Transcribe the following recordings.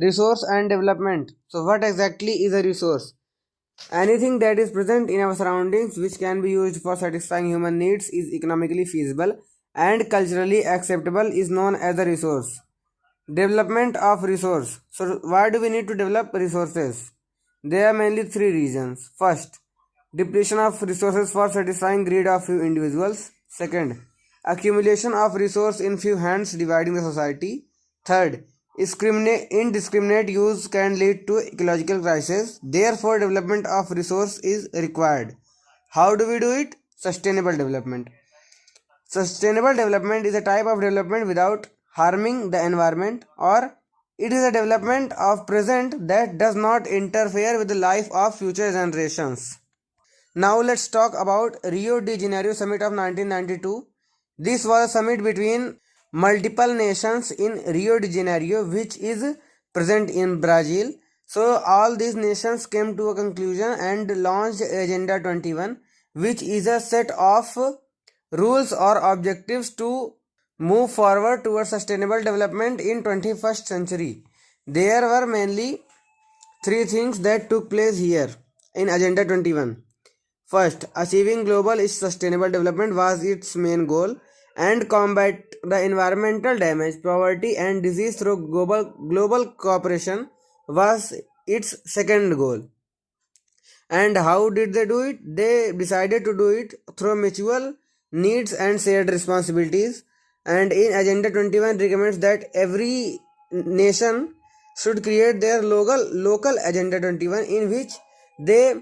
Resource and development. So, what exactly is a resource? Anything that is present in our surroundings which can be used for satisfying human needs is economically feasible and culturally acceptable is known as a resource. Development of resource. So, why do we need to develop resources? There are mainly three reasons. First, depletion of resources for satisfying greed of few individuals. Second, accumulation of resource in few hands dividing the society. Third, indiscriminate use can lead to ecological crisis. Therefore, development of resource is required. How do we do it? Sustainable development. Sustainable development is a type of development without harming the environment, or it is a development of present that does not interfere with the life of future generations. Now let's talk about Rio de Janeiro summit of 1992. This was a summit between multiple nations in Rio de Janeiro, which is present in Brazil. So all these nations came to a conclusion and launched Agenda 21, which is a set of rules or objectives to move forward towards sustainable development in 21st century. There were mainly three things that took place here in Agenda 21. First, achieving global sustainable development was its main goal, and combat the environmental damage, poverty, and disease through global cooperation was its second goal. And how did they do it? They decided to do it through mutual needs and shared responsibilities. And in Agenda 21 recommends that every nation should create their local Agenda 21 in which they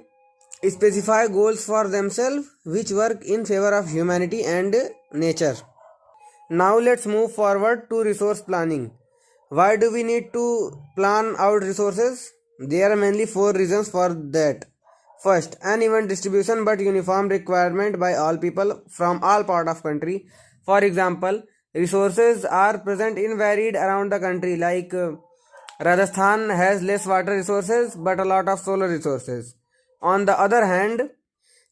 specify goals for themselves which work in favor of humanity and nature. Now let's move forward to resource planning. Why do we need to plan out resources? There are mainly four reasons for that. First, uneven distribution but uniform requirement by all people from all part of country. For example, resources are present in varied around the country, like Rajasthan has less water resources but a lot of solar resources. On the other hand,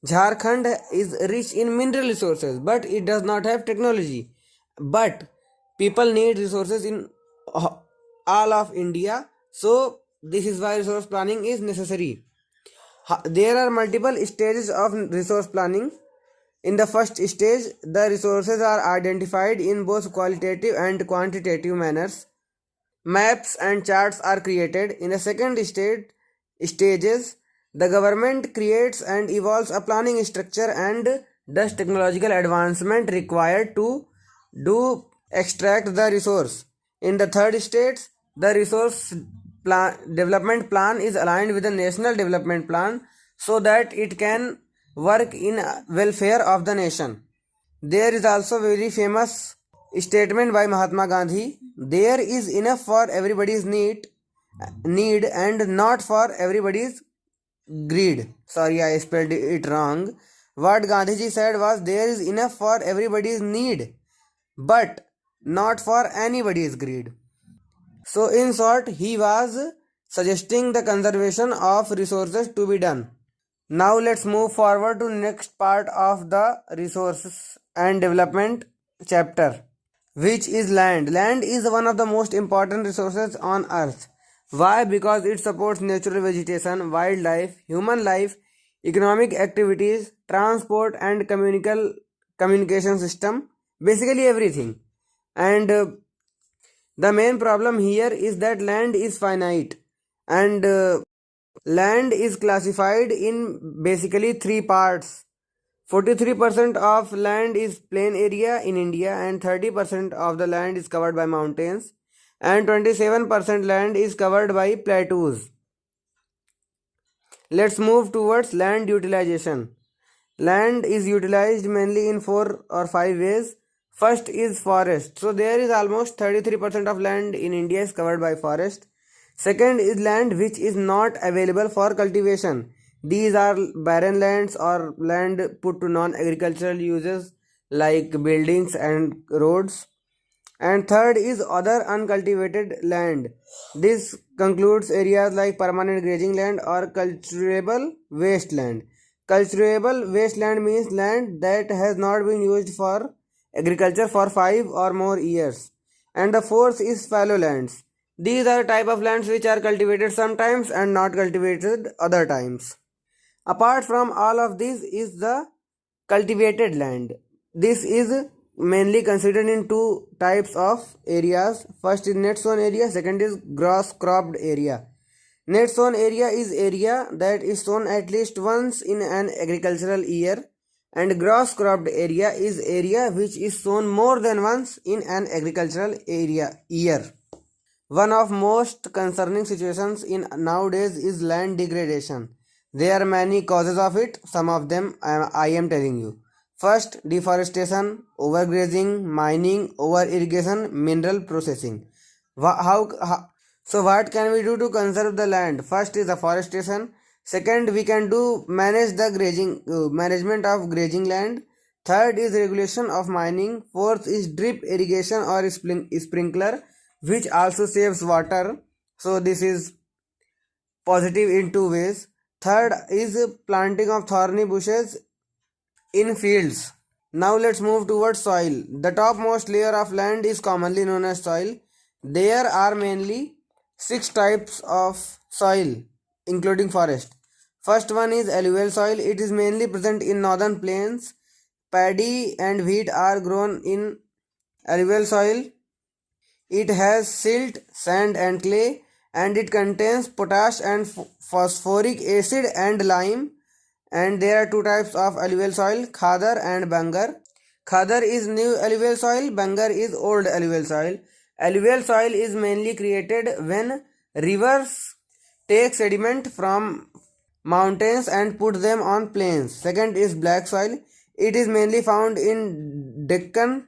Jharkhand is rich in mineral resources but it does not have technology. But people need resources in all of India, so this is why resource planning is necessary. There are multiple stages of resource planning. In the first stage, the resources are identified in both qualitative and quantitative manners. Maps and charts are created. In the second stages, the government creates and evolves a planning structure and does technological advancement required to do extract the resource. In the third stage, the development plan is aligned with the national development plan so that it can work in welfare of the nation. There is also very famous statement by Mahatma Gandhi: there is enough for everybody's need and not for everybody's greed. Sorry, I spelled it wrong. What Gandhiji said was there is enough for everybody's need but not for anybody's greed. So in short, he was suggesting the conservation of resources to be done. Now let's move forward to next part of the resources and development chapter, which is land. Land is one of the most important resources on earth. Why? Because it supports natural vegetation, wildlife, human life, economic activities, transport and communication system, basically everything. And the main problem here is that land is finite, and land is classified in basically three parts. 43% of land is plain area in India, and 30% of the land is covered by mountains, and 27% land is covered by plateaus. Let's move towards land utilization. Land is utilized mainly in 4 or 5 ways. First is forest. So there is almost 33% of land in India is covered by forest. Second is land which is not available for cultivation. These are barren lands or land put to non-agricultural uses like buildings and roads. And third is other uncultivated land. This concludes areas like permanent grazing land or cultivable wasteland. Cultivable wasteland means land that has not been used for agriculture for 5 or more years. And the fourth is fallow lands. These are type of lands which are cultivated sometimes and not cultivated other times. Apart from all of these is the cultivated land. This is mainly considered in two types of areas. First is net sown area, second is grass cropped area. Net sown area is area that is sown at least once in an agricultural year, and grass cropped area is area which is sown more than once in an agricultural area year. One of most concerning situations in nowadays is land degradation. There are many causes of it. Some of them I am telling you. First, deforestation, overgrazing, mining, over irrigation, mineral processing. So what can we do to conserve the land? First is afforestation. Second, we can do management of grazing land. Third is regulation of mining. Fourth is drip irrigation or sprinkler, which also saves water. So this is positive in two ways. Third is planting of thorny bushes in fields. Now let's move towards soil. The topmost layer of land is commonly known as soil. There are mainly 6 types of soil, including forest. First one is alluvial soil. It is mainly present in northern plains. Paddy and wheat are grown in alluvial soil. It has silt, sand and clay, and it contains potash and phosphoric acid and lime. And there are two types of alluvial soil, khadar and bangar. Khadar is new alluvial soil, bangar is old alluvial soil. Alluvial soil is mainly created when rivers take sediment from mountains and put them on plains. Second is black soil. It is mainly found in Deccan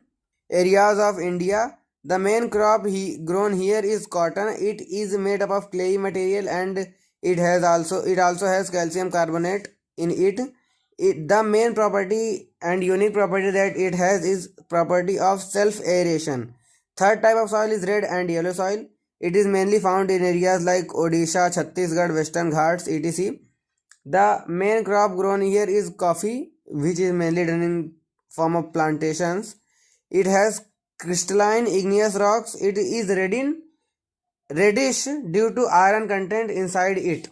areas of India. The main crop grown here is cotton. It is made up of clayey material and it also has calcium carbonate in it. The main property and unique property that it has is property of self aeration. Third type of soil is red and yellow soil. It is mainly found in areas like Odisha, Chhattisgarh, Western Ghats, etc. The main crop grown here is coffee, which is mainly done in form of plantations. It has crystalline igneous rocks. It is reddish due to iron content inside it.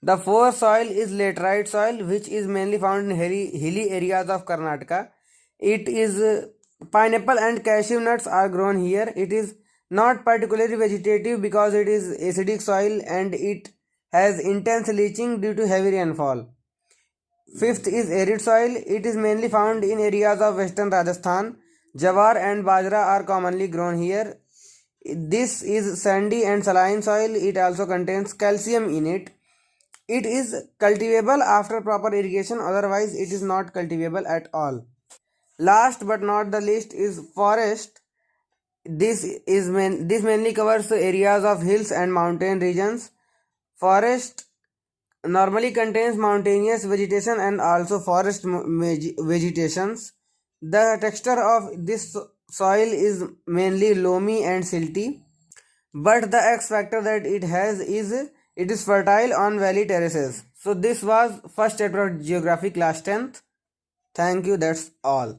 The fourth soil is laterite soil, which is mainly found in hilly areas of Karnataka. It is pineapple and cashew nuts are grown here. It is not particularly vegetative because it is acidic soil and it has intense leaching due to heavy rainfall. Fifth is arid soil. It is mainly found in areas of western Rajasthan. Jawar and bajra are commonly grown here. This is sandy and saline soil. It also contains calcium in it. It is cultivable after proper irrigation, otherwise it is not cultivable at all. Last but not the least is forest. This mainly covers areas of hills and mountain regions. Forest normally contains mountainous vegetation and also forest vegetations. The texture of this soil is mainly loamy and silty, but the X factor that it has is it is fertile on valley terraces. So this was first chapter of geography class 10th. Thank you, that's all.